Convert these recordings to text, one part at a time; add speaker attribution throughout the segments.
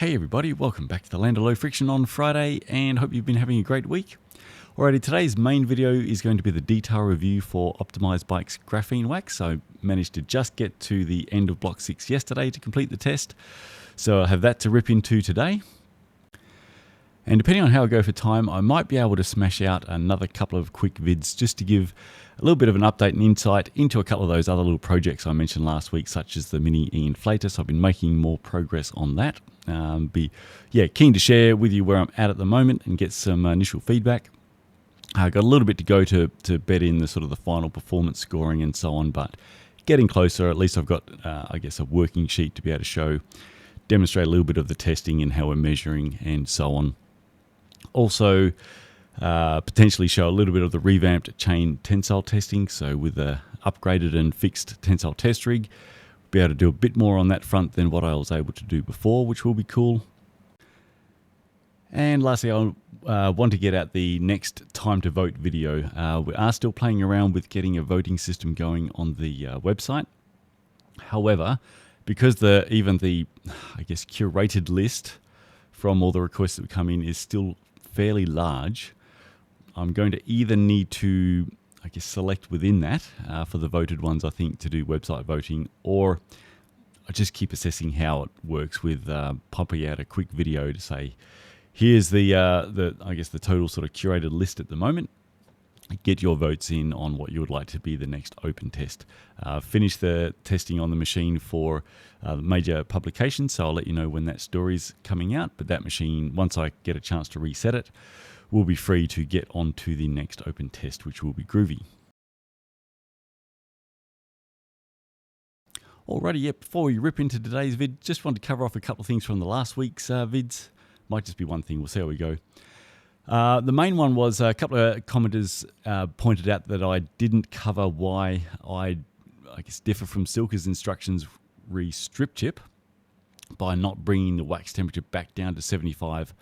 Speaker 1: Hey everybody, welcome back to the Land of Low Friction on Friday, and hope you've been having a great week. Alrighty, today's main video is going to be the detail review for Optimized Bike's graphene wax. I managed to just get to the end of block 6 yesterday to complete the test, so I have that to rip into today. And depending on how I go for time, I might be able to smash out another couple of quick vids just to give a little bit of an update and insight into a couple of those other little projects I mentioned last week, such as the mini e-inflator. So I've been making more progress on that. Keen to share with you where I'm at the moment and get some initial feedback. I've got a little bit to go to bed in the sort of the final performance scoring and so on, but getting closer. At least I've got, a working sheet to be able to demonstrate a little bit of the testing and how we're measuring and so on. Also, potentially show a little bit of the revamped chain tensile testing. So with the upgraded and fixed tensile test rig, be able to do a bit more on that front than what I was able to do before, which will be cool. And lastly, I want to get out the next time to vote video. We are still playing around with getting a voting system going on the website. However, because even the curated list from all the requests that come in is still fairly large, I'm going to either need to select within that for the voted ones, I think, to do website voting, or I just keep assessing how it works with pumping out a quick video to say, here's the total sort of curated list at the moment. Get your votes in on what you would like to be the next open test. Finish the testing on the machine for major publications, so I'll let you know when that story's coming out. But that machine, once I get a chance to reset it, will be free to get onto the next open test, which will be groovy. Alrighty, before we rip into today's vid, just wanted to cover off a couple of things from the last week's vids. Might just be one thing, we'll see how we go. The main one was a couple of commenters pointed out that I didn't cover why I differ from Silka's instructions re strip chip by not bringing the wax temperature back down to 75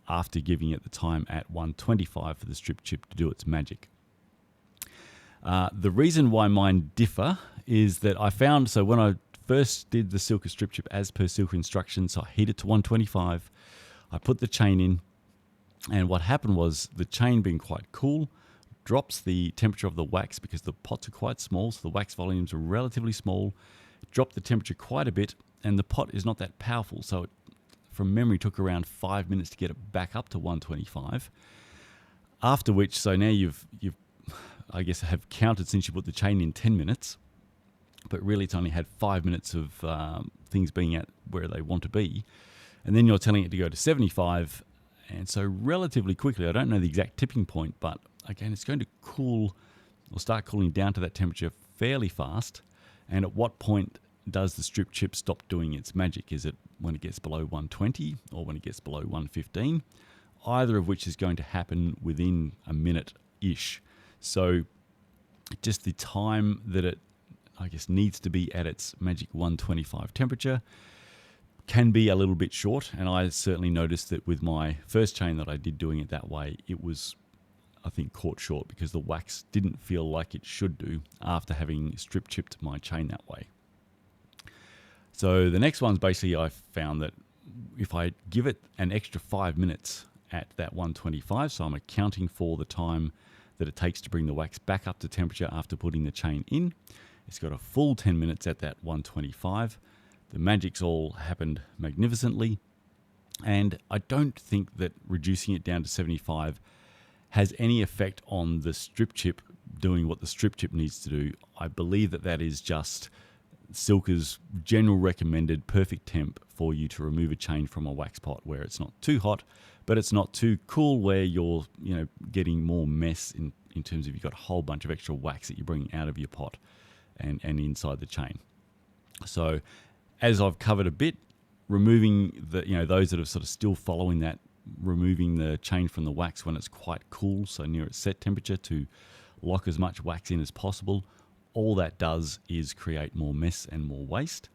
Speaker 1: after giving it the time at 125 for the strip chip to do its magic. The reason why mine differ is that I found, so when I first did the Silka strip chip as per Silka instructions, I heat it to 125, I put the chain in, and what happened was the chain being quite cool drops the temperature of the wax because the pots are quite small, so the wax volumes are relatively small, dropped the temperature quite a bit, and the pot is not that powerful, so it, from memory, took around 5 minutes to get it back up to 125. After which, so now you've have counted since you put the chain in 10 minutes, but really it's only had 5 minutes of things being at where they want to be, and then you're telling it to go to 75. And so relatively quickly, I don't know the exact tipping point, but again, it's going to cool or start cooling down to that temperature fairly fast. And at what point does the strip chip stop doing its magic? Is it when it gets below 120 or when it gets below 115? Either of which is going to happen within a minute-ish. So just the time that it, needs to be at its magic 125 temperature can be a little bit short, and I certainly noticed that with my first chain that I did doing it that way, it was, I think, caught short because the wax didn't feel like it should do after having strip chipped my chain that way. So the next one's basically I found that if I give it an extra 5 minutes at that 125, so I'm accounting for the time that it takes to bring the wax back up to temperature after putting the chain in, it's got a full 10 minutes at that 125. The magic's all happened magnificently, and I don't think that reducing it down to 75 has any effect on the strip chip doing what the strip chip needs to do. I believe that is just Silka's general recommended perfect temp for you to remove a chain from a wax pot, where it's not too hot, but it's not too cool where you're getting more mess in terms of you've got a whole bunch of extra wax that you're bringing out of your pot and inside the chain. So as I've covered a bit, removing the, those that are sort of still following that, removing the chain from the wax when it's quite cool, so near its set temperature, to lock as much wax in as possible, all that does is create more mess and more waste.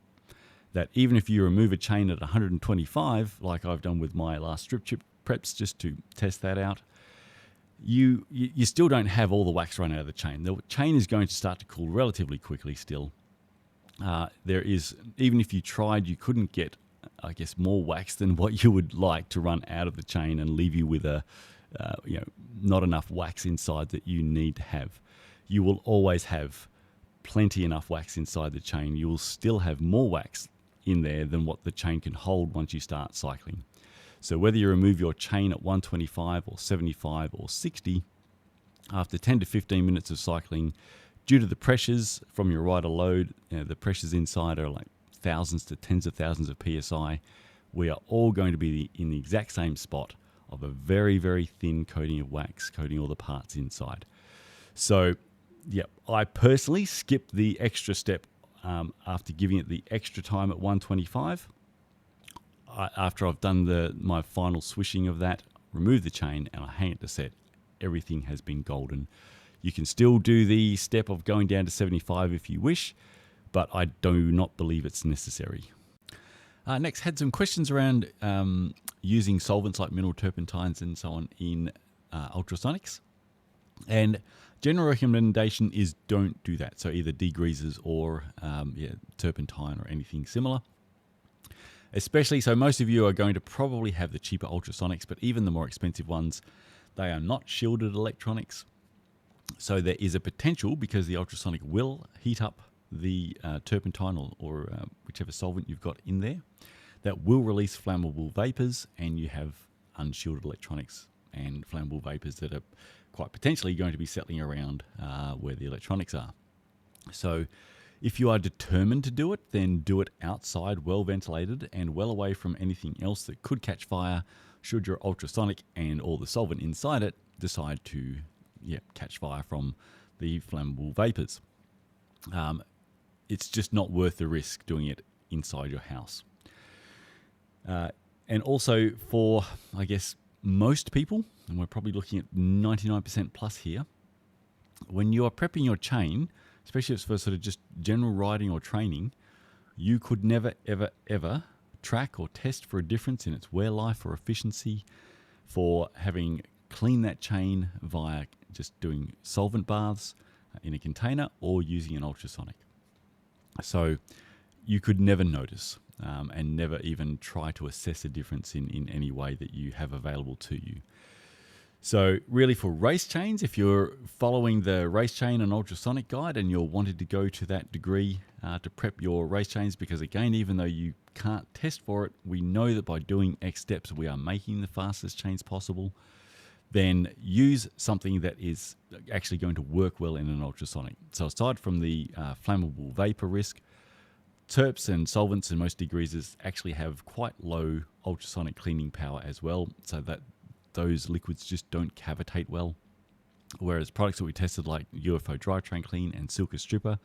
Speaker 1: That even if you remove a chain at 125, like I've done with my last strip chip preps just to test that out, you still don't have all the wax run out of the chain. The chain is going to start to cool relatively quickly still. There is, even if you tried, you couldn't get I guess, more wax than what you would like to run out of the chain and leave you with not enough wax inside that you need to have. You will always have plenty enough wax inside the chain. You will still have more wax in there than what the chain can hold once you start cycling. So whether you remove your chain at 125 or 75 or 60, after 10 to 15 minutes of cycling, due to the pressures from your rider load, the pressures inside are like thousands to tens of thousands of PSI. We are all going to be in the exact same spot of a very, very thin coating of wax, coating all the parts inside. So, yeah, I personally skip the extra step after giving it the extra time at 125. After I've done my final swishing of that, remove the chain and I hang it to set, everything has been golden. You can still do the step of going down to 75 if you wish, but I do not believe it's necessary. Next, had some questions around using solvents like mineral turpentines and so on in ultrasonics. And general recommendation is don't do that. So either degreasers or turpentine or anything similar. Especially, so most of you are going to probably have the cheaper ultrasonics, but even the more expensive ones, they are not shielded electronics. So there is a potential, because the ultrasonic will heat up the turpentine or whichever solvent you've got in there, that will release flammable vapors, and you have unshielded electronics and flammable vapors that are quite potentially going to be settling around where the electronics are. So if you are determined to do it, then do it outside, well ventilated and well away from anything else that could catch fire should your ultrasonic and all the solvent inside it decide to catch fire from the flammable vapors. It's just not worth the risk doing it inside your house. And also for, I guess, most people, and we're probably looking at 99% plus here, when you are prepping your chain, especially if it's for sort of just general riding or training, you could never, ever, ever track or test for a difference in its wear life or efficiency for having cleaned that chain via just doing solvent baths in a container or using an ultrasonic. So you could never notice and never even try to assess a difference in any way that you have available to you. So really for race chains, if you're following the race chain and ultrasonic guide and you're wanting to go to that degree to prep your race chains, because again, even though you can't test for it, we know that by doing X steps, we are making the fastest chains possible, then use something that is actually going to work well in an ultrasonic. So aside from the flammable vapor risk, terps and solvents and most degreasers actually have quite low ultrasonic cleaning power as well, so that those liquids just don't cavitate well. Whereas products that we tested like UFO Drivetrain Clean and Silka Stripper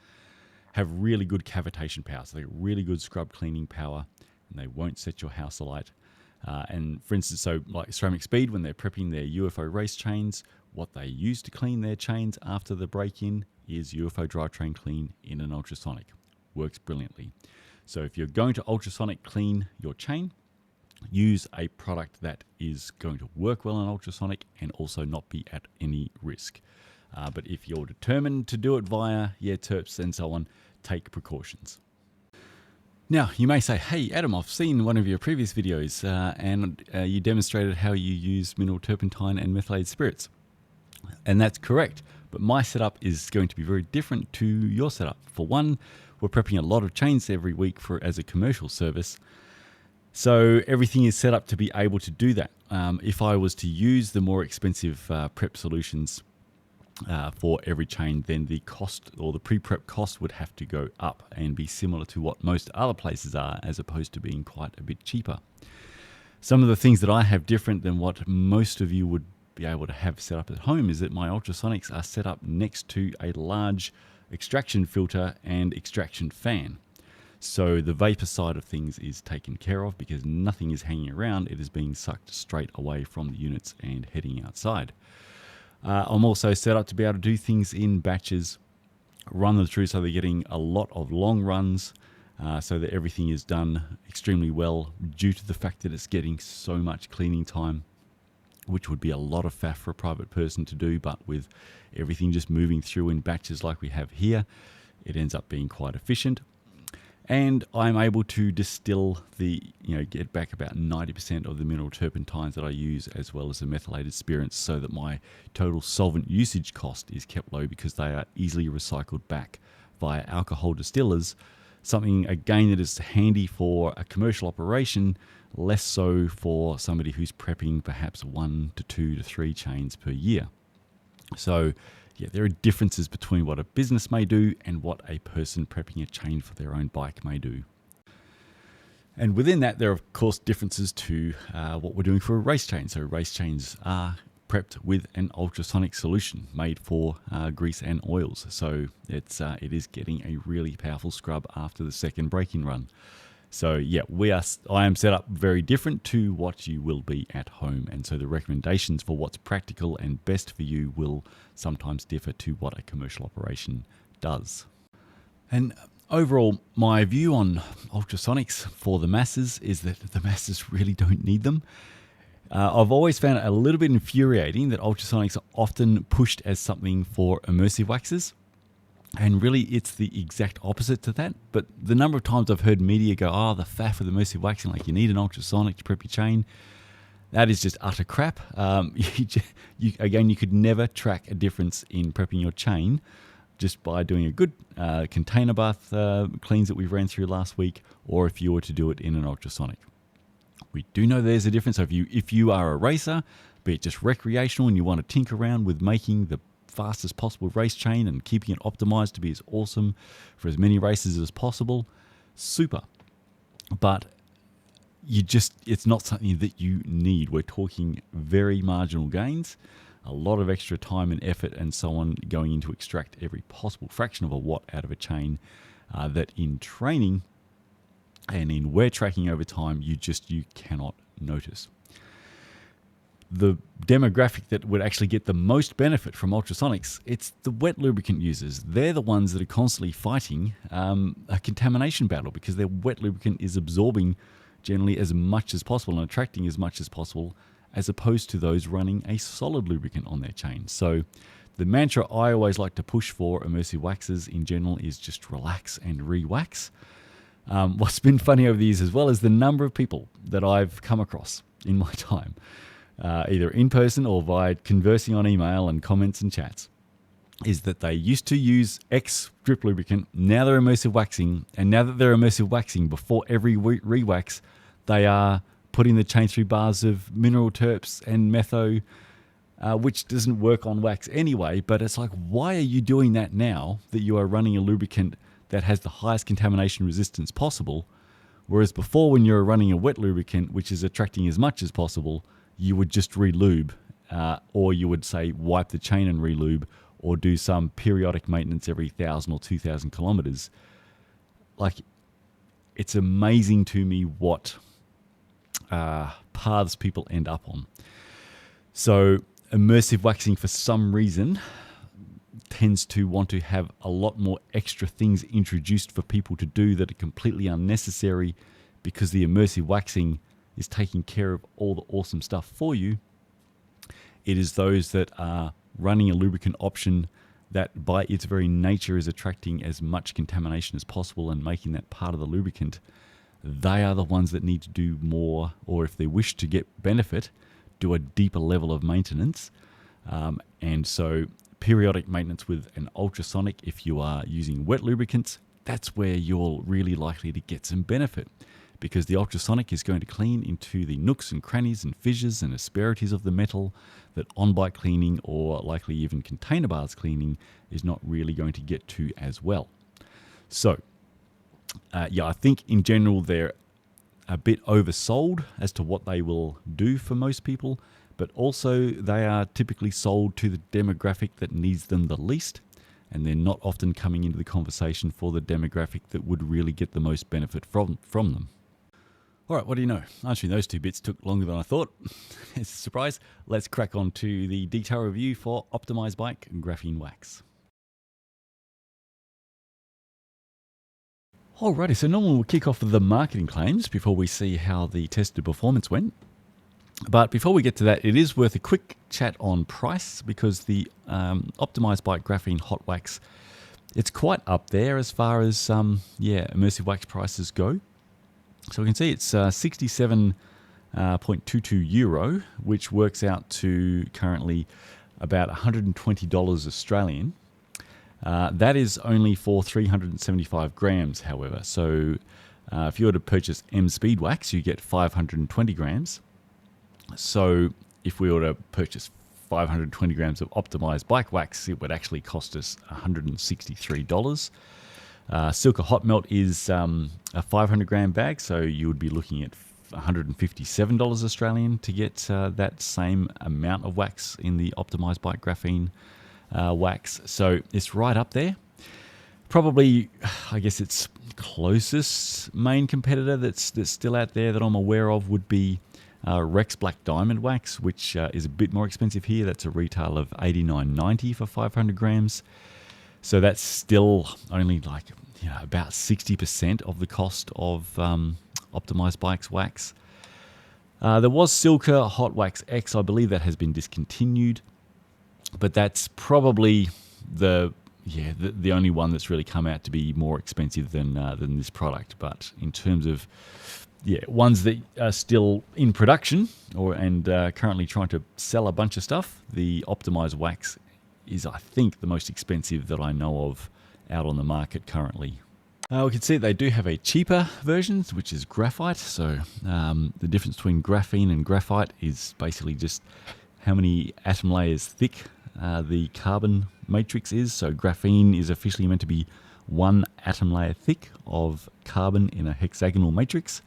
Speaker 1: have really good cavitation power. So they've got really good scrub cleaning power and they won't set your house alight. And for instance, so like Ceramic Speed, when they're prepping their UFO race chains, what they use to clean their chains after the break-in is UFO Drivetrain Clean in an ultrasonic. Works brilliantly. So if you're going to ultrasonic clean your chain, use a product that is going to work well in ultrasonic and also not be at any risk. But if you're determined to do it via terps and so on, take precautions. Now, you may say, hey, Adam, I've seen one of your previous videos and you demonstrated how you use mineral turpentine and methylated spirits. And that's correct. But my setup is going to be very different to your setup. For one, we're prepping a lot of chains every week as a commercial service. So everything is set up to be able to do that. If I was to use the more expensive prep solutions for every chain, then the cost or the pre-prep cost would have to go up and be similar to what most other places are, as opposed to being quite a bit cheaper. Some of the things that I have different than what most of you would be able to have set up at home is that my ultrasonics are set up next to a large extraction filter and extraction fan. So the vapor side of things is taken care of because nothing is hanging around. It is being sucked straight away from the units and heading outside. I'm also set up to be able to do things in batches, run them through so they're getting a lot of long runs so that everything is done extremely well due to the fact that it's getting so much cleaning time, which would be a lot of faff for a private person to do, but with everything just moving through in batches like we have here, it ends up being quite efficient. And I'm able to distill get back about 90% of the mineral turpentines that I use, as well as the methylated spirits, so that my total solvent usage cost is kept low because they are easily recycled back via alcohol distillers. Something, again, that is handy for a commercial operation, less so for somebody who's prepping perhaps 1 to 2 to 3 chains per year. So yeah, there are differences between what a business may do and what a person prepping a chain for their own bike may do. And within that, there are, of course, differences to what we're doing for a race chain. So race chains are prepped with an ultrasonic solution made for grease and oils. So it is getting a really powerful scrub after the second braking run. So yeah, I am set up very different to what you will be at home. And so the recommendations for what's practical and best for you will sometimes differ to what a commercial operation does. And overall, my view on ultrasonics for the masses is that the masses really don't need them. I've always found it a little bit infuriating that ultrasonics are often pushed as something for immersive waxers. And really, it's the exact opposite to that. But the number of times I've heard media go, the faff with immersive waxing, like you need an ultrasonic to prep your chain, that is just utter crap. You could never track a difference in prepping your chain just by doing a good container bath cleans that we ran through last week, or if you were to do it in an ultrasonic. We do know there's a difference. So if you are a racer, be it just recreational, and you want to tinker around with making the fastest possible race chain and keeping it optimized to be as awesome for as many races as possible, super. But it's not something that you need. We're talking very marginal gains, a lot of extra time and effort and so on going in to extract every possible fraction of a watt out of a chain that in training and in wear tracking over time, you cannot notice. The demographic that would actually get the most benefit from ultrasonics, it's the wet lubricant users. They're the ones that are constantly fighting a contamination battle because their wet lubricant is absorbing generally as much as possible and attracting as much as possible, as opposed to those running a solid lubricant on their chain. So the mantra I always like to push for immersive waxers in general is just relax and re-wax. What's been funny over the years as well is the number of people that I've come across in my time, either in person or by conversing on email and comments and chats, is that they used to use X drip lubricant, now they're immersive waxing, and now that they're immersive waxing, before every re-wax, they are putting the chain through bars of mineral terps and metho, which doesn't work on wax anyway, but it's like, why are you doing that now that you are running a lubricant that has the highest contamination resistance possible? Whereas before, when you're running a wet lubricant, which is attracting as much as possible, you would just relube, or you would say wipe the chain and relube, or do some periodic maintenance every 1,000 or 2,000 kilometers. Like, it's amazing to me what paths people end up on. So immersive waxing, for some reason, tends to want to have a lot more extra things introduced for people to do that are completely unnecessary, because the immersive waxing is taking care of all the awesome stuff for you. It is those that are running a lubricant option that by its very nature is attracting as much contamination as possible and making that part of the lubricant. They are the ones that need to do more, or if they wish to get benefit, do a deeper level of maintenance. And so periodic maintenance with an ultrasonic, if you are using wet lubricants, that's where you're really likely to get some benefit, because the ultrasonic is going to clean into the nooks and crannies and fissures and asperities of the metal that on-bike cleaning, or likely even container bars cleaning, is not really going to get to as well. So, I think in general they're a bit oversold as to what they will do for most people, but also they are typically sold to the demographic that needs them the least, and they're not often coming into the conversation for the demographic that would really get the most benefit from them. All right, what do you know? Answering those two bits took longer than I thought. It's a surprise. Let's crack on to the detail review for Optimized Bike Graphene Wax. Alrighty, so normally we'll kick off with the marketing claims before we see how the tested performance went. But before we get to that, it is worth a quick chat on price, because the Optimized Bike Graphene Hot Wax it's quite up there as far as immersive wax prices go. So we can see it's 67.22 euro, which works out to currently about $120 Australian. That is only for 375 grams, however. So if you were to purchase M Speed Wax, you get 520 grams. So if we were to purchase 520 grams of optimized bike wax, it would actually cost us $163. Silka Hot Melt is a 500 gram bag, so you would be looking at $157 Australian to get that same amount of wax in the optimized bike graphene wax. So it's right up there. Probably, I guess its closest main competitor that's still out there that I'm aware of would be Rex Black Diamond Wax, which is a bit more expensive here. That's a retail of $89.90 for 500 grams. So that's still only like about 60% of the cost of Optimized Bikes wax. There was Silka Hot Wax X. I believe that has been discontinued, but that's probably the only one that's really come out to be more expensive than this product. But in terms of ones that are still in production and currently trying to sell a bunch of stuff, the Optimized Wax is, I think, the most expensive that I know of out on the market currently. We can see they do have a cheaper version, which is graphite. So the difference between graphene and graphite is basically just how many atom layers thick the carbon matrix is. So graphene is officially meant to be 1 atom layer thick of carbon in a hexagonal matrix.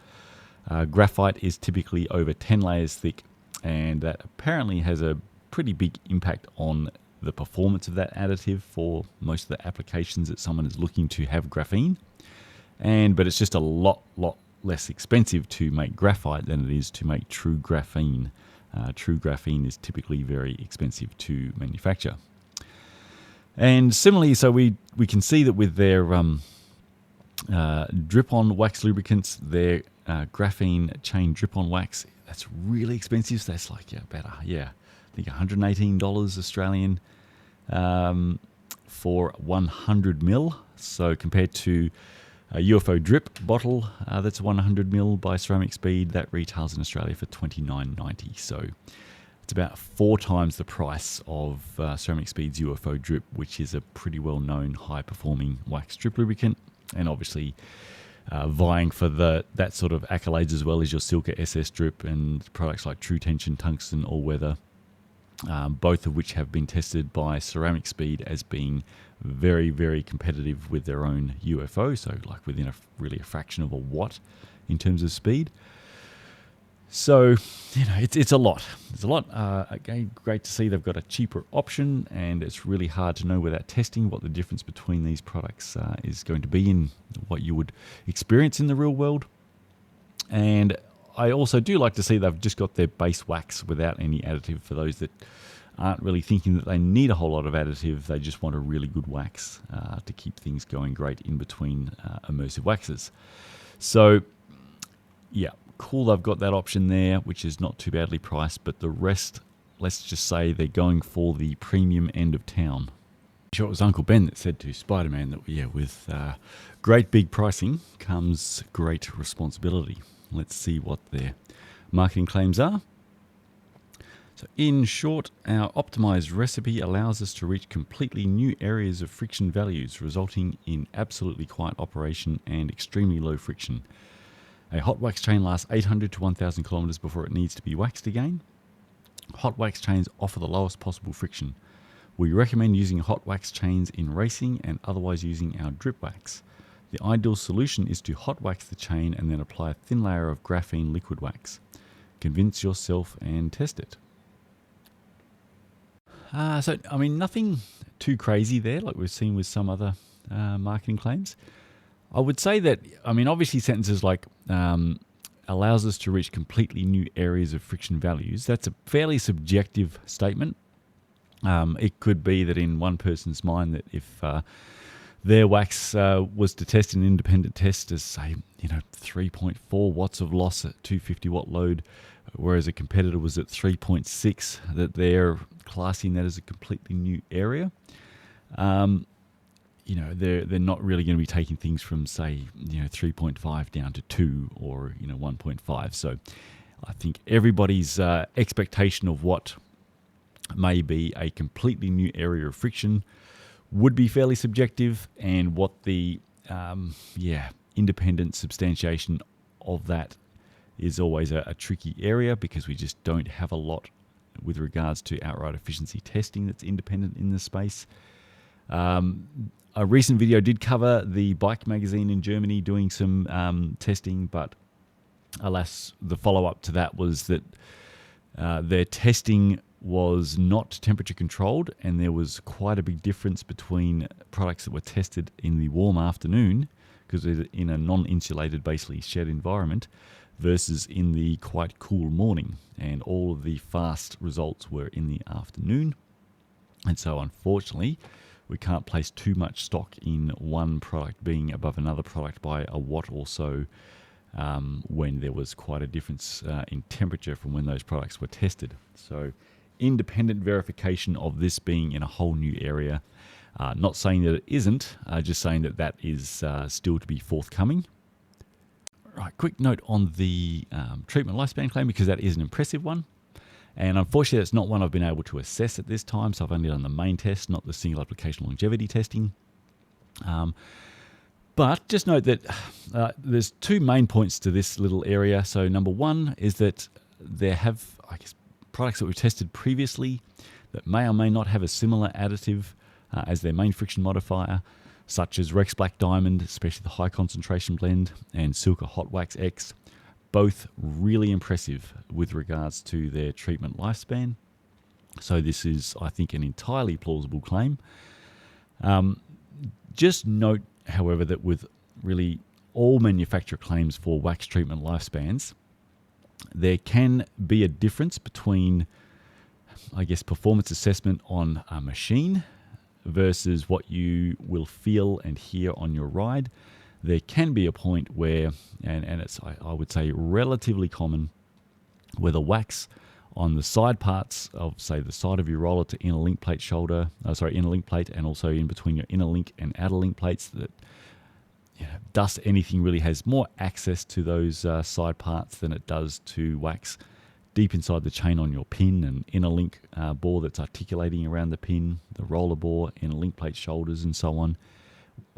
Speaker 1: Graphite is typically over 10 layers thick, and that apparently has a pretty big impact on the performance of that additive for most of the applications that someone is looking to have graphene. But it's just a lot less expensive to make graphite than it is to make true graphene. True graphene is typically very expensive to manufacture. And similarly, so we can see that with their drip-on wax lubricants, their graphene chain drip-on wax, that's really expensive. So that's like I think $118 Australian for 100 mil. So compared to a UFO drip bottle that's 100 mil by Ceramic Speed, that retails in Australia for $29.90. So it's about 4 times the price of Ceramic Speed's UFO drip, which is a pretty well-known high-performing wax drip lubricant, and obviously vying for that sort of accolades as well as your Silka SS drip and products like True Tension, Tungsten, All Weather, both of which have been tested by Ceramic Speed as being very, very competitive with their own UFO, so like within a fraction of a watt in terms of speed. So, it's a lot. It's a lot. Again, great to see they've got a cheaper option, and it's really hard to know without testing what the difference between these products is going to be in what you would experience in the real world. And I also do like to see they've just got their base wax without any additive for those that aren't really thinking that they need a whole lot of additive. They just want a really good wax to keep things going great in between immersive waxes. So, cool, they've got that option there, which is not too badly priced, but the rest, let's just say they're going for the premium end of town. I'm sure it was Uncle Ben that said to Spider-Man that, with great big pricing comes great responsibility. Let's see what their marketing claims are. So in short, our optimized recipe allows us to reach completely new areas of friction values, resulting in absolutely quiet operation and extremely low friction. A hot wax chain lasts 800 to 1,000 kilometers before it needs to be waxed again. Hot wax chains offer the lowest possible friction. We recommend using hot wax chains in racing and otherwise using our drip wax. The ideal solution is to hot wax the chain and then apply a thin layer of graphene liquid wax. Convince yourself and test it. Nothing too crazy there like we've seen with some other marketing claims. I would say that, obviously sentences like allows us to reach completely new areas of friction values, that's a fairly subjective statement. It could be that in one person's mind that if their wax was to test an independent test as, say, 3.4 watts of loss at 250 watt load, whereas a competitor was at 3.6, that they're classing that as a completely new area. they're not really going to be taking things from, say, 3.5 down to 2 or 1.5. So I think everybody's expectation of what may be a completely new area of friction would be fairly subjective, and what the independent substantiation of that is always a tricky area, because we just don't have a lot with regards to outright efficiency testing that's independent in this space. A recent video did cover the bike magazine in Germany doing some testing, but alas, the follow-up to that was that their testing was not temperature controlled, and there was quite a big difference between products that were tested in the warm afternoon, because it's in a non-insulated, basically shed environment, versus in the quite cool morning. And all of the fast results were in the afternoon. And so unfortunately, we can't place too much stock in one product being above another product by a watt or so, when there was quite a difference in temperature from when those products were tested. So independent verification of this being in a whole new area. Not saying that it isn't, just saying that that is still to be forthcoming. Right, quick note on the treatment lifespan claim, because that is an impressive one. And unfortunately, it's not one I've been able to assess at this time, so I've only done the main test, not the single application longevity testing. But just note that there's two main points to this little area. So number one is that there have, products that we've tested previously that may or may not have a similar additive as their main friction modifier, such as Rex Black Diamond, especially the high concentration blend, and Silka Hot Wax X, both really impressive with regards to their treatment lifespan. So this is, I think, an entirely plausible claim. Just note, however, that with really all manufacturer claims for wax treatment lifespans, there can be a difference between, performance assessment on a machine versus what you will feel and hear on your ride. There can be a point where, and it's, I would say, relatively common, where the wax on the side parts of, say, the side of your roller to inner link plate inner link plate, and also in between your inner link and outer link plates, that dust anything really has more access to those side parts than it does to wax deep inside the chain on your pin and inner link bore that's articulating around the pin, the roller bore, inner link plate shoulders, and so on.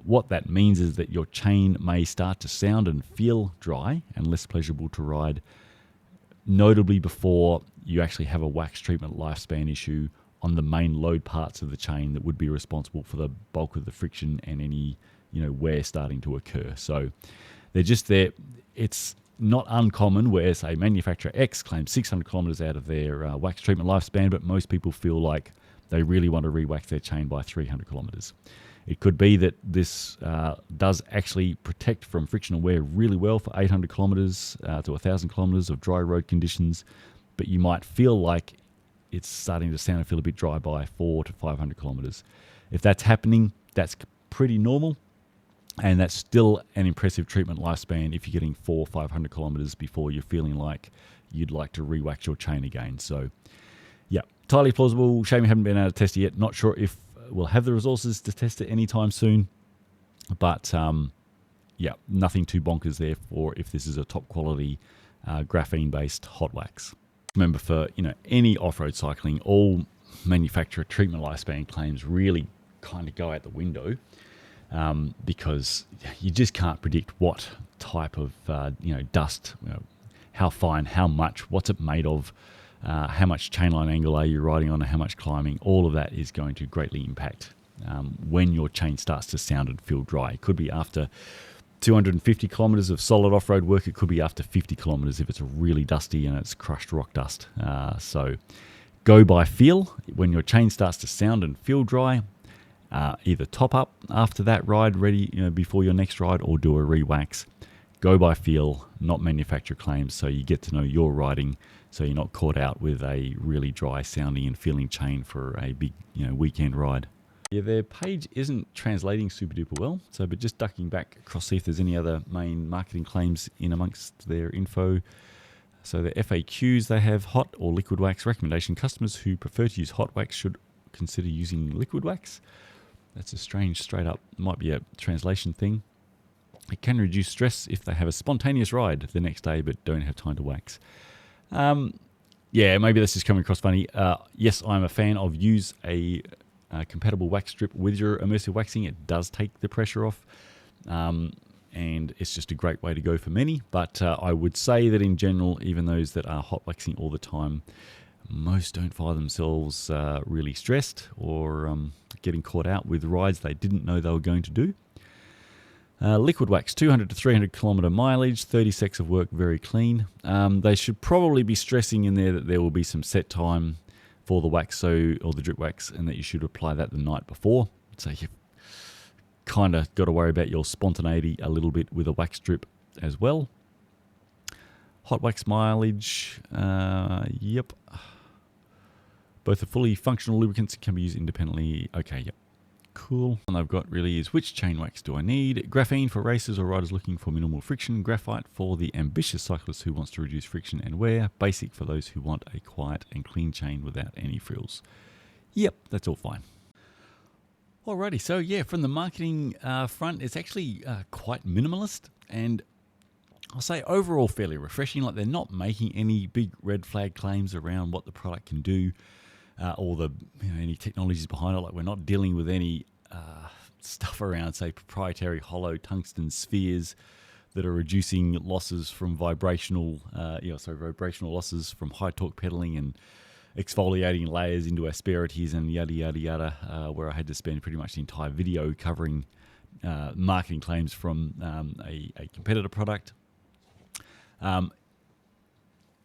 Speaker 1: What that means is that your chain may start to sound and feel dry and less pleasurable to ride, notably before you actually have a wax treatment lifespan issue on the main load parts of the chain that would be responsible for the bulk of the friction and any wear starting to occur. So they're just there. It's not uncommon where, say, manufacturer X claims 600 kilometers out of their wax treatment lifespan, but most people feel like they really want to re-wax their chain by 300 kilometers. It could be that this does actually protect from frictional wear really well for 800 kilometers to 1,000 kilometers of dry road conditions, but you might feel like it's starting to sound and feel a bit dry by 400 to 500 kilometers. If that's happening, that's pretty normal, and that's still an impressive treatment lifespan if you're getting 400 or 500 kilometers before you're feeling like you'd like to re-wax your chain again. So, yeah, entirely plausible. Shame we haven't been able to test it yet. Not sure if we'll have the resources to test it anytime soon, but nothing too bonkers there for if this is a top quality graphene-based hot wax. Remember, for any off-road cycling, all manufacturer treatment lifespan claims really kind of go out the window, because you just can't predict what type of dust, how fine, how much, what's it made of, how much chainline angle are you riding on, and how much climbing. All of that is going to greatly impact when your chain starts to sound and feel dry. It could be after 250 kilometers of solid off-road work. It could be after 50 kilometers if it's really dusty and it's crushed rock dust. So go by feel. When your chain starts to sound and feel dry, either top up after that ride, ready before your next ride, or do a re-wax. Go by feel, not manufacturer claims, so you get to know your riding, so you're not caught out with a really dry sounding and feeling chain for a big weekend ride. Yeah, their page isn't translating super duper well, but just ducking back across, see if there's any other main marketing claims in amongst their info. So the FAQs, they have hot or liquid wax recommendation. Customers who prefer to use hot wax should consider using liquid wax. That's a strange straight up, might be a translation thing. It can reduce stress if they have a spontaneous ride the next day but don't have time to wax. Yeah, maybe this is coming across funny. Yes, I'm a fan of use a compatible wax strip with your immersive waxing. It does take the pressure off, and it's just a great way to go for many. But I would say that in general, even those that are hot waxing all the time, most don't find themselves really stressed or getting caught out with rides they didn't know they were going to do. Liquid wax, 200 to 300 kilometre mileage, 30 secs of work, very clean. They should probably be stressing in there that there will be some set time for the wax, or the drip wax, and that you should apply that the night before. So you've kind of got to worry about your spontaneity a little bit with a wax strip as well. Hot wax mileage, yep. Both are fully functional lubricants, can be used independently. Okay, yep. Cool. And I've got really is which chain wax do I need? Graphene for racers or riders looking for minimal friction. Graphite for the ambitious cyclist who wants to reduce friction and wear. Basic for those who want a quiet and clean chain without any frills. Yep, that's all fine. Alrighty, so yeah, from the marketing front, it's actually quite minimalist, and I'll say overall fairly refreshing. Like, they're not making any big red flag claims around what the product can do. Or the any technologies behind it. Like, we're not dealing with any stuff around, say, proprietary hollow tungsten spheres that are reducing losses from vibrational losses from high torque pedaling and exfoliating layers into asperities and yada yada yada. Where I had to spend pretty much the entire video covering marketing claims from a competitor product.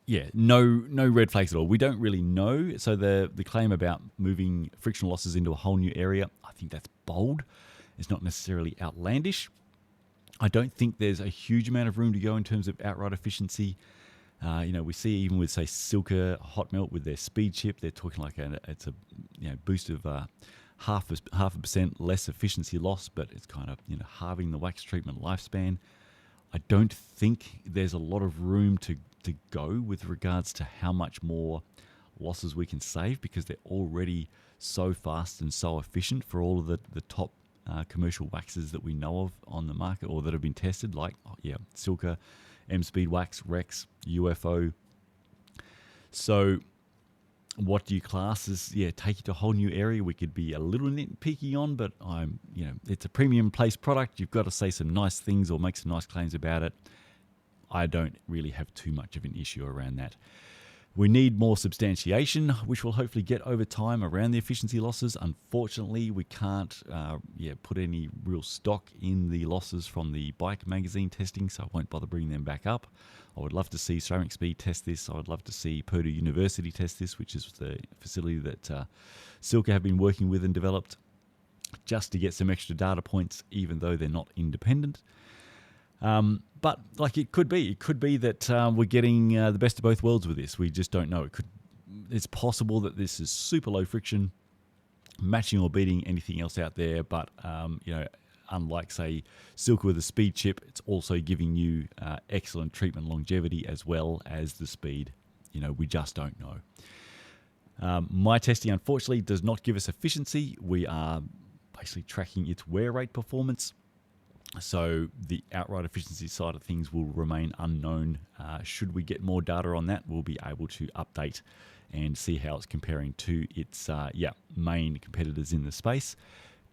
Speaker 1: Yeah, no red flags at all. We don't really know. So the claim about moving frictional losses into a whole new area, I think that's bold. It's not necessarily outlandish. I don't think there's a huge amount of room to go in terms of outright efficiency. We see even with, say, Silka Hot Melt with their speed chip, they're talking like it's a boost of half a percent less efficiency loss, but it's kind of halving the wax treatment lifespan. I don't think there's a lot of room to go with regards to how much more losses we can save, because they're already so fast and so efficient for all of the top commercial waxes that we know of on the market or that have been tested, like Silka, M-Speed Wax, Rex, UFO. So what do you class as take it to a whole new area? We could be a little nitpicky on, but it's a premium place product. You've got to say some nice things or make some nice claims about it. I don't really have too much of an issue around that. We need more substantiation, which we'll hopefully get over time around the efficiency losses. Unfortunately, we can't put any real stock in the losses from the bike magazine testing, so I won't bother bringing them back up. I would love to see Ceramic Speed test this. I would love to see Purdue University test this, which is the facility that Silka have been working with and developed, just to get some extra data points, even though they're not independent. But it could be that we're getting the best of both worlds with this. We just don't know. It's possible that this is super low friction, matching or beating anything else out there. But unlike, say, Silka with a speed chip, it's also giving you excellent treatment longevity as well as the speed. We just don't know. My testing, unfortunately, does not give us efficiency. We are basically tracking its wear rate performance. So the outright efficiency side of things will remain unknown. Should we get more data on that, we'll be able to update and see how it's comparing to its main competitors in the space.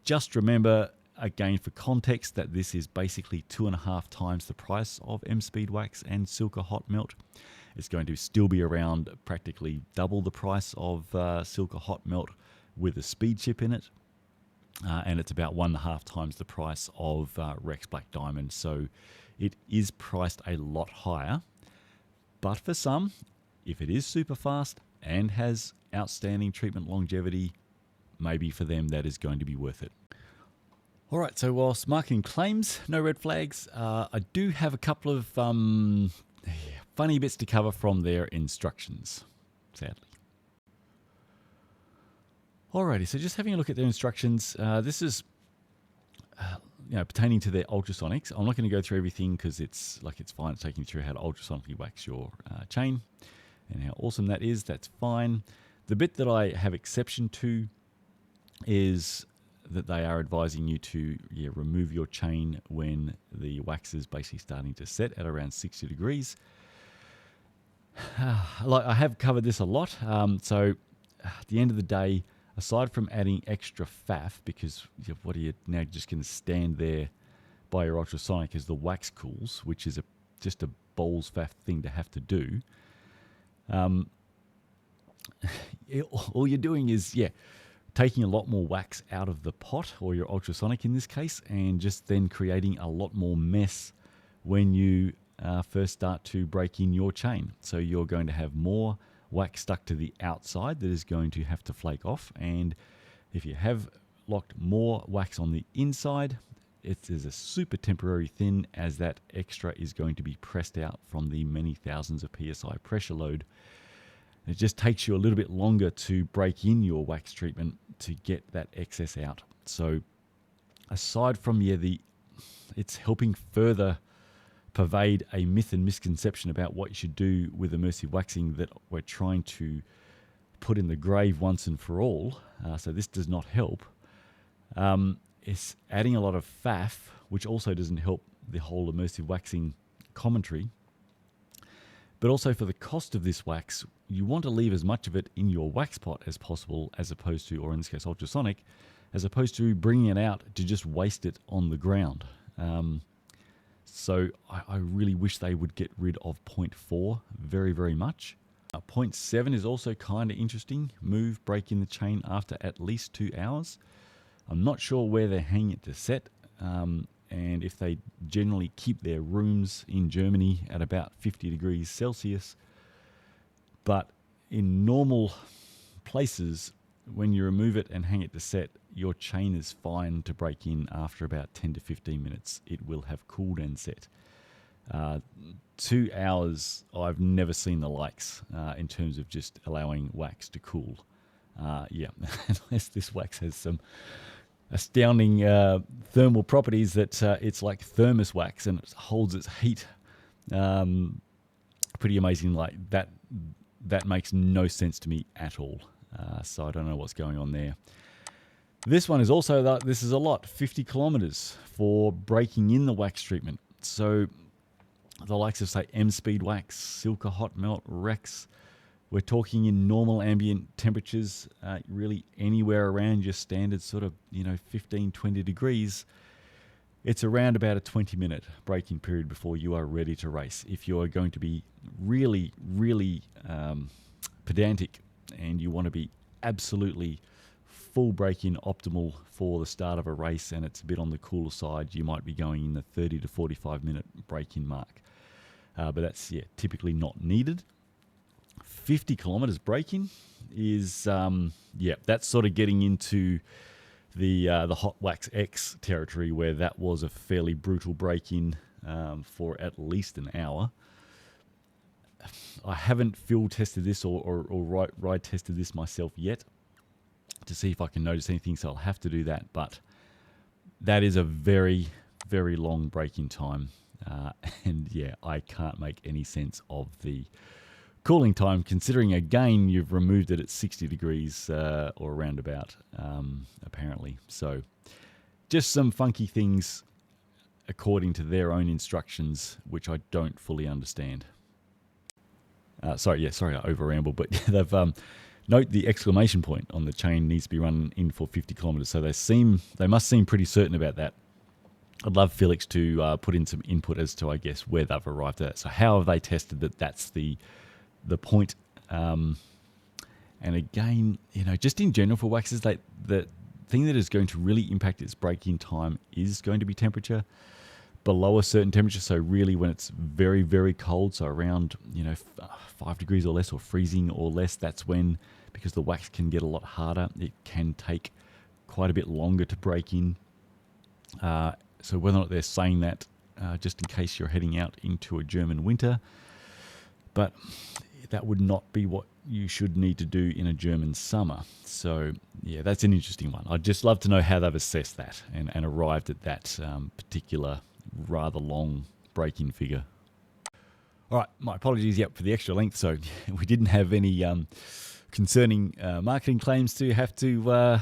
Speaker 1: Just remember, again, for context, that this is basically 2.5 times the price of M-Speed Wax and Silka Hot Melt. It's going to still be around practically double the price of Silka Hot Melt with a speed chip in it. And it's about 1.5 times the price of Rex Black Diamond. So it is priced a lot higher. But for some, if it is super fast and has outstanding treatment longevity, maybe for them that is going to be worth it. All right, so whilst marketing claims, no red flags, I do have a couple of funny bits to cover from their instructions, sadly. Alrighty, so just having a look at their instructions. This is pertaining to their ultrasonics. I'm not going to go through everything because it's fine. It's taking you through how to ultrasonically wax your chain and how awesome that is. That's fine. The bit that I have exception to is that they are advising you to remove your chain when the wax is basically starting to set at around 60 degrees. Like I have covered this a lot. So at the end of the day, aside from adding extra faff, because what are you now just going to stand there by your ultrasonic as the wax cools, which is just a balls faff thing to have to do. All you're doing is, taking a lot more wax out of the pot, or your ultrasonic in this case, and just then creating a lot more mess when you first start to break in your chain. So you're going to have more wax stuck to the outside that is going to have to flake off. And if you have locked more wax on the inside, it is a super temporary thin, as that extra is going to be pressed out from the many thousands of PSI pressure load. It just takes you a little bit longer to break in your wax treatment to get that excess out. So aside from it's helping further pervade a myth and misconception about what you should do with immersive waxing that we're trying to put in the grave once and for all. So this does not help. It's adding a lot of faff, which also doesn't help the whole immersive waxing commentary. But also for the cost of this wax, you want to leave as much of it in your wax pot as possible, as opposed to, or in this case ultrasonic, as opposed to bringing it out to just waste it on the ground. So I really wish they would get rid of 0.4 very, very much. 0.7 is also kind of interesting. Move, break in the chain after at least 2 hours. I'm not sure where they're hanging it to set, and if they generally keep their rooms in Germany at about 50 degrees Celsius. But in normal places, when you remove it and hang it to set, your chain is fine to break in after about 10 to 15 minutes. It will have cooled and set. 2 hours, I've never seen the likes in terms of just allowing wax to cool. Unless this wax has some astounding thermal properties that it's like thermos wax and it holds its heat. Pretty amazing. Like that makes no sense to me at all. So I don't know what's going on there. This one is also, this is a lot, 50 kilometers for breaking in the wax treatment. So the likes of, say, M-Speed Wax, Silka Hot Melt, Rex, we're talking in normal ambient temperatures, really anywhere around your standard sort of, 15, 20 degrees. It's around about a 20-minute break-in period before you are ready to race. If you're going to be really, really pedantic and you want to be absolutely full break-in optimal for the start of a race and it's a bit on the cooler side, you might be going in the 30 to 45-minute break-in mark. But that's, typically not needed. 50 kilometers break-in is, that's sort of getting into the Hot Wax X territory, where that was a fairly brutal break-in for at least an hour. I haven't field tested this or ride tested this myself yet to see if I can notice anything, so I'll have to do that. But that is a very, very long break-in time. I can't make any sense of the cooling time, considering, again, you've removed it at 60 degrees or around about, apparently. So just some funky things according to their own instructions, which I don't fully understand. Sorry I over-ramble, but they've note the exclamation point on the chain needs to be run in for 50 kilometers. So they must seem pretty certain about that. I'd love Felix to put in some input as to, I guess, where they've arrived at. So how have they tested that that's the point? And again, just in general for waxes, the thing that is going to really impact its break-in time is going to be temperature below a certain temperature. So really when it's very, very cold, so around 5 degrees or less, or freezing or less, that's when, because the wax can get a lot harder, it can take quite a bit longer to break in. So whether or not they're saying that just in case you're heading out into a German winter, but that would not be what you should need to do in a German summer. So yeah, that's an interesting one. I'd just love to know how they've assessed that and arrived at that particular rather long break-in figure. All right, my apologies for the extra length. So we didn't have any concerning marketing claims to have to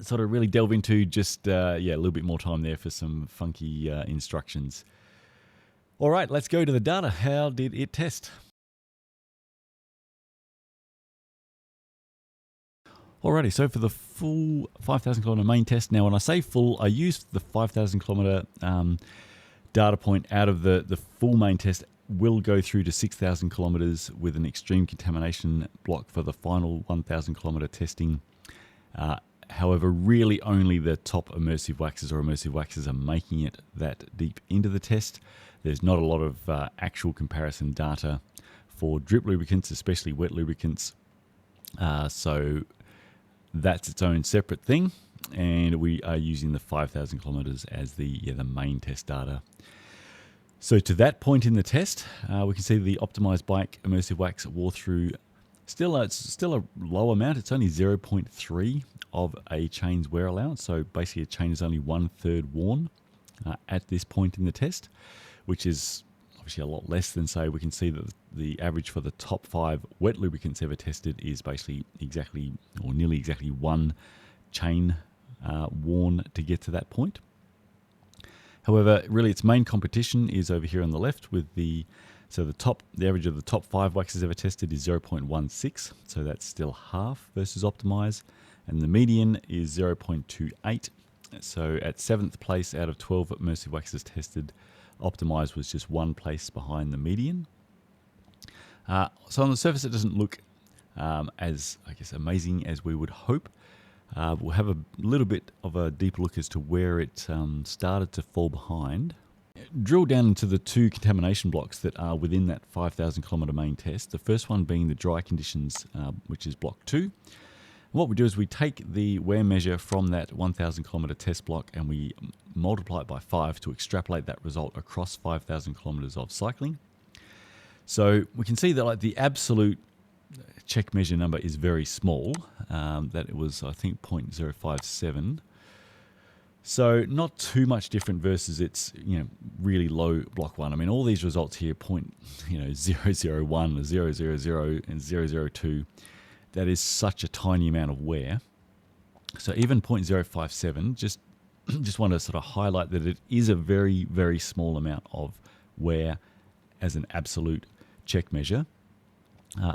Speaker 1: sort of really delve into. Just a little bit more time there for some funky instructions. All right, let's go to the data. How did it test? Alrighty, so for the full 5,000 kilometer main test, now when I say full, I used the 5,000 kilometer data point out of the full main test. Will go through to 6,000 kilometers with an extreme contamination block for the final 1,000 kilometer testing. However, really only the top immersive waxes or immersive waxes are making it that deep into the test. There's not a lot of actual comparison data for drip lubricants, especially wet lubricants. So that's its own separate thing, and we are using the 5,000 kilometers as the main test data. So to that point in the test, we can see the optimized bike immersive wax wore through it's still a low amount. It's only 0.3 of a chain's wear allowance. So basically a chain is only 1/3 worn at this point in the test, which is obviously a lot less than, say, we can see that the average for the top 5 wet lubricants ever tested is basically exactly or nearly exactly one chain worn to get to that point. However, really its main competition is over here on the left with the average of the top 5 waxes ever tested is 0.16, so that's still half versus Optimize, and the median is 0.28. So at 7th place out of 12 immersive waxes tested, Optimize was just 1 place behind the median. So on the surface it doesn't look as, I guess, amazing as we would hope. We'll have a little bit of a deeper look as to where it started to fall behind. Drill down into the 2 contamination blocks that are within that 5,000 kilometer main test. The first one being the dry conditions, which is block 2. And what we do is we take the wear measure from that 1,000 kilometer test block and we multiply it by 5 to extrapolate that result across 5,000 kilometers of cycling. So we can see that like the absolute check measure number is very small, that it was, I think, 0.057. So not too much different versus its really low block 1. I mean, all these results here point 001, 000, and 002. That is such a tiny amount of wear. So even 0.057, just want to sort of highlight that it is a very, very small amount of wear as an absolute check measure.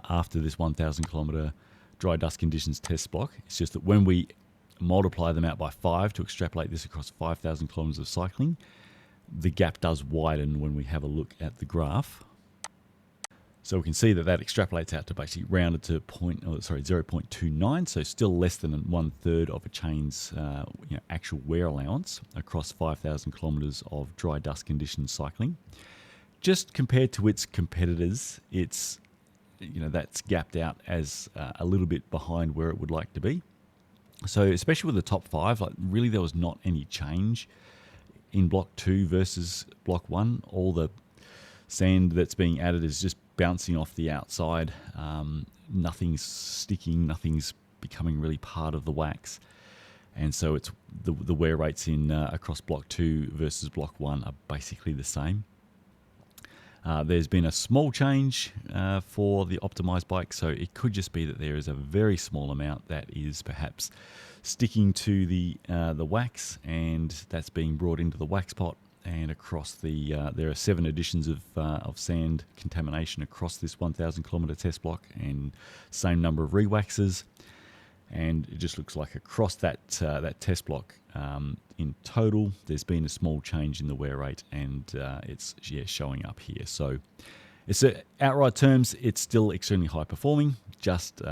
Speaker 1: After this 1,000 kilometer dry dust conditions test block. It's just that when we multiply them out by 5 to extrapolate this across 5,000 kilometers of cycling, the gap does widen when we have a look at the graph. So we can see that extrapolates out to basically rounded to 0.29, so still less than 1/3 of a chain's actual wear allowance across 5,000 kilometers of dry dust conditions cycling. Just compared to its competitors, it's that's gapped out as a little bit behind where it would like to be. So especially with the top 5, really there was not any change in block 2 versus block 1. All the sand that's being added is just bouncing off the outside. Nothing's sticking, nothing's becoming really part of the wax. And so it's the wear rates in across block 2 versus block 1 are basically the same. There's been a small change for the optimized bike, so it could just be that there is a very small amount that is perhaps sticking to the wax, and that's being brought into the wax pot. And across there are 7 additions of sand contamination across this 1,000 kilometer test block, and same number of rewaxes. And it just looks like across that test block, in total, there's been a small change in the wear rate, and it's showing up here. So, it's outright terms, it's still extremely high performing. Just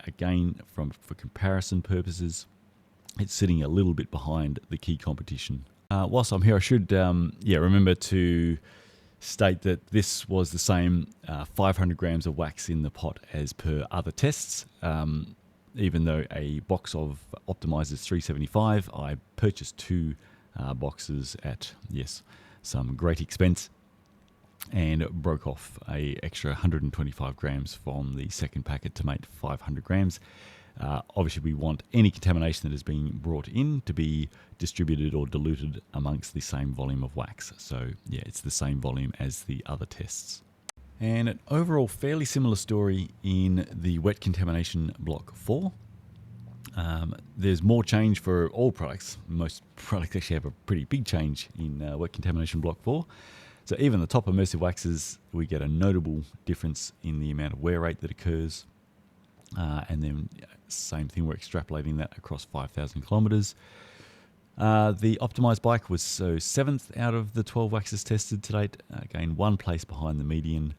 Speaker 1: again, for comparison purposes, it's sitting a little bit behind the key competition. Whilst I'm here, I should remember to state that this was the same 500 grams of wax in the pot as per other tests. Even though a box of Optimize is $375, I purchased 2 boxes at, some great expense, and broke off a extra 125 grams from the second packet to make 500 grams. Obviously, we want any contamination that is being brought in to be distributed or diluted amongst the same volume of wax. So, it's the same volume as the other tests. And an overall fairly similar story in the wet contamination block 4. There's more change for all products. Most products actually have a pretty big change in wet contamination block 4. So even the top immersive waxes, we get a notable difference in the amount of wear rate that occurs. And then same thing, we're extrapolating that across 5,000 kilometers. The optimized bike was 7th out of the 12 waxes tested to date. Again, one place behind the median.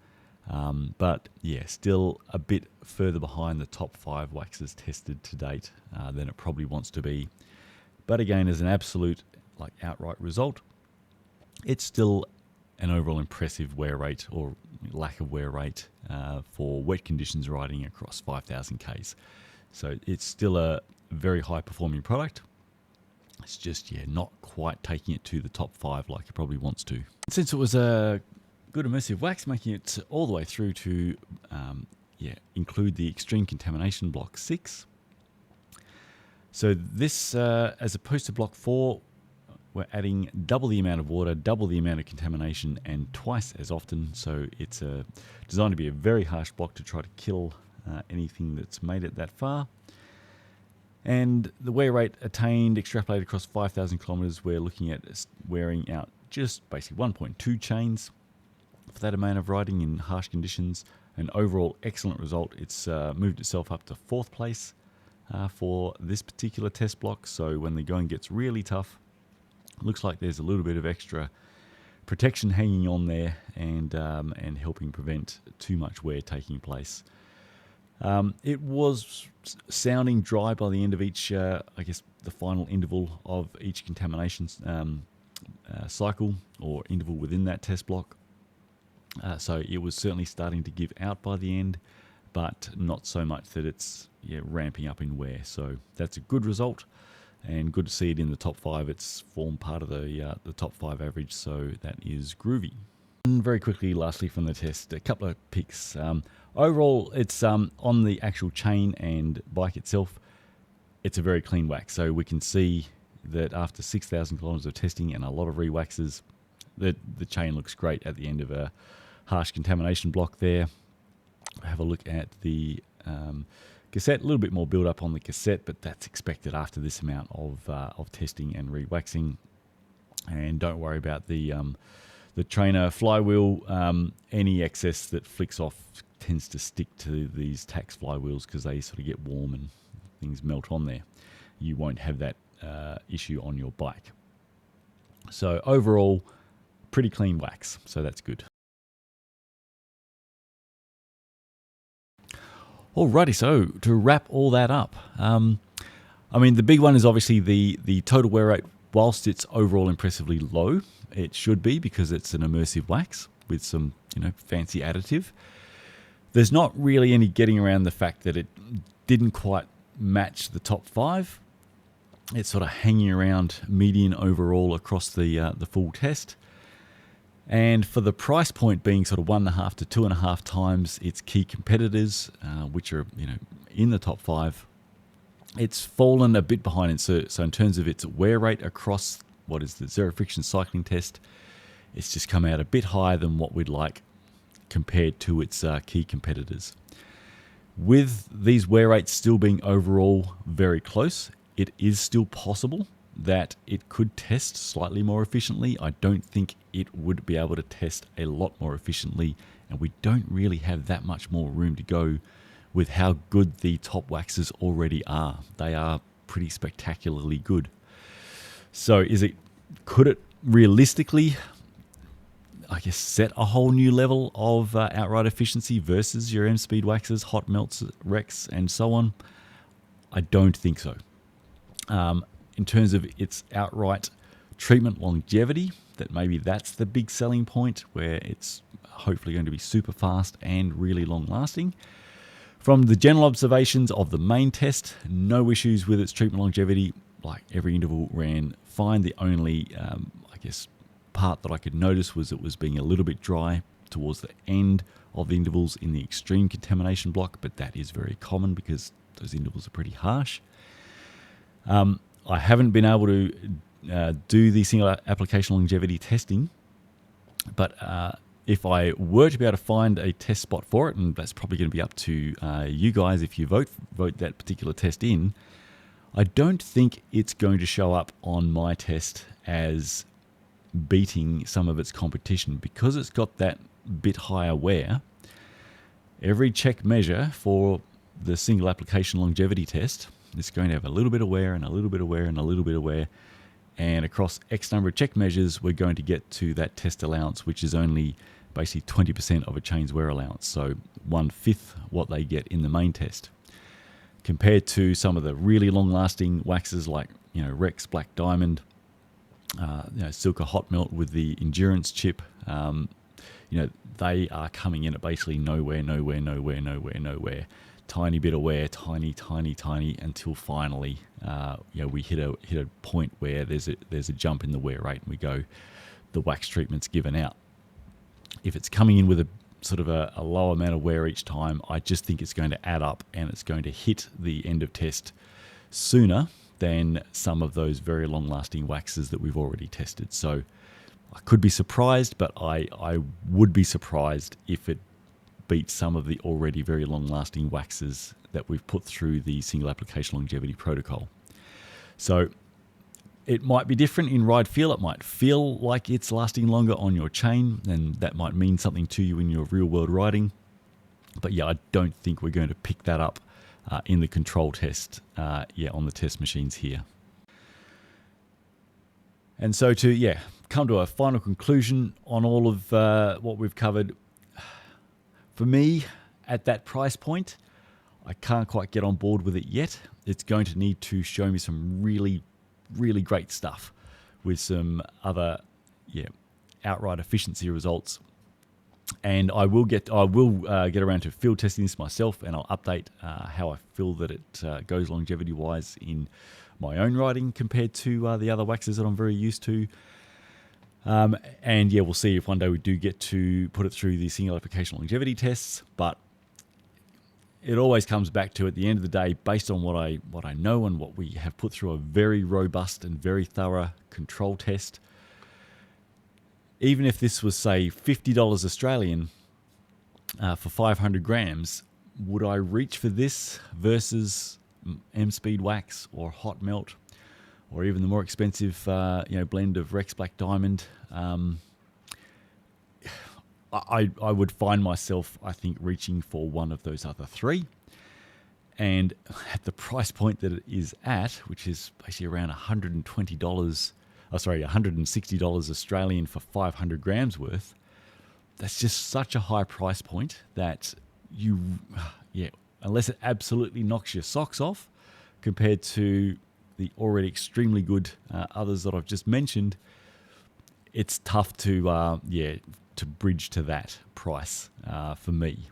Speaker 1: But yeah, still a bit further behind the top 5 waxes tested to date than it probably wants to be. But again, as an absolute outright result, it's still an overall impressive wear rate or lack of wear rate for wet conditions riding across 5,000 Ks. So it's still a very high performing product. It's just, not quite taking it to the top 5 like it probably wants to. Since it was a good immersive wax, making it all the way through to include the extreme contamination block 6. So this, as opposed to block 4, we're adding double the amount of water, double the amount of contamination, and twice as often. So it's designed to be a very harsh block to try to kill anything that's made it that far. And the wear rate attained, extrapolated across 5,000 kilometers, we're looking at wearing out just basically 1.2 chains for that amount of riding in harsh conditions. An overall excellent result. It's moved itself up to 4th place for this particular test block. So when the going gets really tough, looks like there's a little bit of extra protection hanging on there and helping prevent too much wear taking place. It was sounding dry by the end of each, the final interval of each contamination cycle or interval within that test block. So it was certainly starting to give out by the end, but not so much that it's ramping up in wear. So that's a good result. And good to see it in the top 5. It's formed part of the top 5 average, so that is groovy. And very quickly, lastly from the test, a couple of picks. Overall, it's on the actual chain and bike itself, it's a very clean wax. So we can see that after 6,000 kilometers of testing and a lot of re-waxes, the chain looks great at the end of a harsh contamination block there. Have a look at the cassette, a little bit more build up on the cassette, but that's expected after this amount of testing and re-waxing. And don't worry about the trainer flywheel. Any excess that flicks off tends to stick to these Tax flywheels because they sort of get warm and things melt on there. You won't have that issue on your bike. So overall, pretty clean wax, so that's good. Alrighty, so to wrap all that up, the big one is obviously the total wear rate. Whilst it's overall impressively low, it should be because it's an immersive wax with some fancy additive. There's not really any getting around the fact that it didn't quite match the top 5. It's sort of hanging around median overall across the full test. And for the price point being sort of 1.5 to 2.5 times its key competitors, which are in the top 5, it's fallen a bit behind it. So in terms of its wear rate across what is the zero friction cycling test, it's just come out a bit higher than what we'd like compared to its key competitors. With these wear rates still being overall very close, it is still possible that it could test slightly more efficiently. I don't think it would be able to test a lot more efficiently, and we don't really have that much more room to go with how good the top waxes already are. They are pretty spectacularly good. So could it realistically, set a whole new level of outright efficiency versus your M-Speed waxes, hot melts, Rex, and so on? I don't think so. In terms of its outright treatment longevity, that maybe that's the big selling point, where it's hopefully going to be super fast and really long lasting. From the general observations of the main test, no issues with its treatment longevity. Like every interval ran fine. The only, part that I could notice was it was being a little bit dry towards the end of the intervals in the extreme contamination block, but that is very common because those intervals are pretty harsh. I haven't been able to do the single application longevity testing, but if I were to be able to find a test spot for it, and that's probably going to be up to you guys if you vote that particular test in, I don't think it's going to show up on my test as beating some of its competition because it's got that bit higher wear. Every check measure for the single application longevity test is going to have a little bit of wear and a little bit of wear and a little bit of wear. And across X number of check measures, we're going to get to that test allowance, which is only basically 20% of a chain's wear allowance. So 1/5 what they get in the main test. Compared to some of the really long-lasting waxes like, Rex Black Diamond, Silka Hot Melt with the endurance chip, they are coming in at basically nowhere. Tiny bit of wear, tiny, until finally, we hit a point where there's a jump in the wear rate, and we go, the wax treatment's given out. If it's coming in with a sort of a low amount of wear each time, I just think it's going to add up and it's going to hit the end of test sooner than some of those very long-lasting waxes that we've already tested. So I could be surprised, but I would be surprised if it beats some of the already very long-lasting waxes that we've put through the single application longevity protocol. So it might be different in ride feel. It might feel like it's lasting longer on your chain, and that might mean something to you in your real-world riding. But yeah, I don't think we're going to pick that up in the control test, on the test machines here. And so to come to a final conclusion on all of what we've covered, for me, at that price point, I can't quite get on board with it yet. It's going to need to show me some really great stuff with some other outright efficiency results, and I will get around to field testing this myself, and I'll update how I feel that it goes longevity wise in my own riding compared to the other waxes that I'm very used to. And we'll see if one day we do get to put it through the single application longevity tests, but it always comes back to, at the end of the day, based on what I know and what we have put through a very robust and very thorough control test. Even if this was, say, $50 Australian for 500 grams, would I reach for this versus M-Speed wax or Hot Melt, or even the more expensive blend of Rex Black Diamond? I would find myself, I think, reaching for one of those other three. And at the price point that it is at, which is basically around $160 Australian for 500 grams worth, that's just such a high price point that unless it absolutely knocks your socks off compared to the already extremely good others that I've just mentioned, it's tough to bridge to that price for me.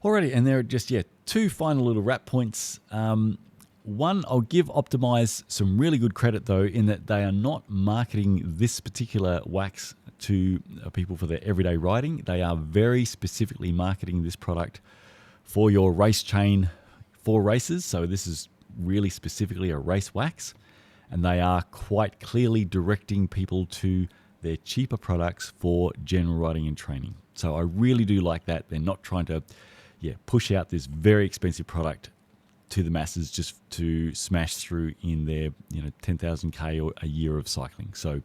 Speaker 1: Alrighty, and there are just two final little wrap points. One, I'll give Optimize some really good credit though, in that they are not marketing this particular wax to people for their everyday riding. They are very specifically marketing this product for your race chain for races. So this is really specifically a race wax, and they are quite clearly directing people to their cheaper products for general riding and training. So I really do like that. They're not trying to push out this very expensive product to the masses just to smash through in their 10,000K or a year of cycling. So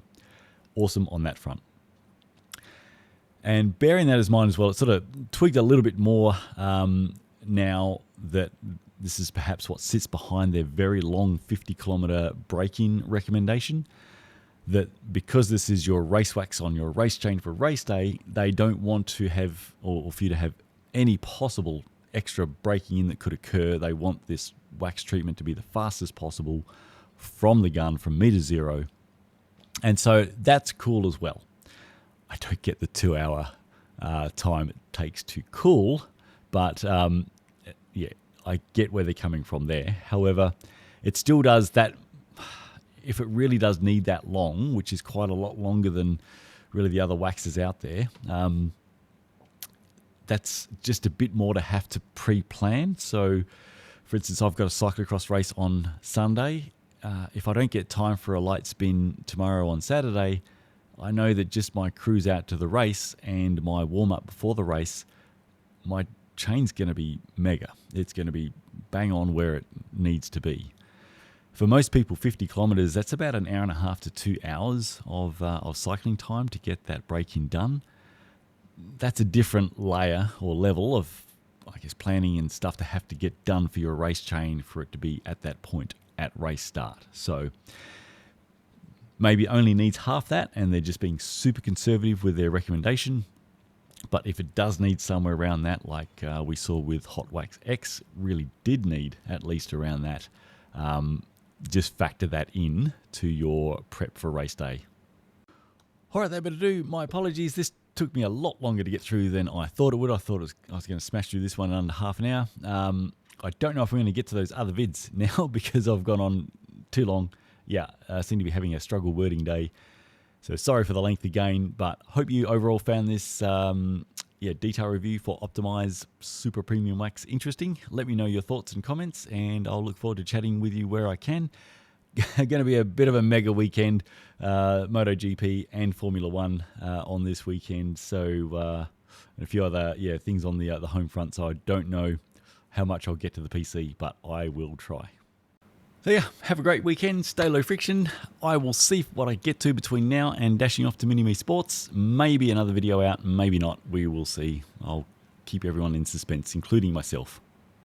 Speaker 1: awesome on that front. And bearing that as mind as well, it's sort of twigged a little bit more now that this is perhaps what sits behind their very long 50-kilometer break-in recommendation, that because this is your race wax on your race chain for race day, they don't want to have, or for you to have any possible extra breaking in that could occur. They want this wax treatment to be the fastest possible from the gun, from meter zero. And so that's cool as well. I don't get the 2-hour time it takes to cool, but I get where they're coming from there. However, it still does that. If it really does need that long, which is quite a lot longer than really the other waxes out there, that's just a bit more to have to pre-plan. So, for instance, I've got a cyclocross race on Sunday. If I don't get time for a light spin tomorrow on Saturday, I know that just my cruise out to the race and my warm-up before the race, my chain's going to be mega. It's going to be bang on where it needs to be. For most people, 50 kilometers, that's about an hour and a half to 2 hours of cycling time to get that break-in done. That's a different layer or level of, I guess, planning and stuff to have to get done for your race chain for it to be at that point at race start. So maybe it only needs half that and they're just being super conservative with their recommendation. But if it does need somewhere around that, like we saw with Hot Wax X, really did need at least around that, just factor that in to your prep for race day. All right, that better do. My apologies. This took me a lot longer to get through than I thought it would. I thought I was going to smash through this one in under half an hour. I don't know if I'm going to get to those other vids now because I've gone on too long. Yeah, I seem to be having a struggle wording day. So sorry for the length again, but hope you overall found this detail review for Optimize Super Premium Wax interesting. Let me know your thoughts and comments, and I'll look forward to chatting with you where I can. Going to be a bit of a mega weekend, MotoGP and Formula One on this weekend. So and a few other things on the home front. So I don't know how much I'll get to the PC, but I will try. So yeah, have a great weekend, stay low friction. I will see what I get to between now and dashing off to Mini-Me Sports. Maybe another video out, maybe not, we will see. I'll keep everyone in suspense, including myself.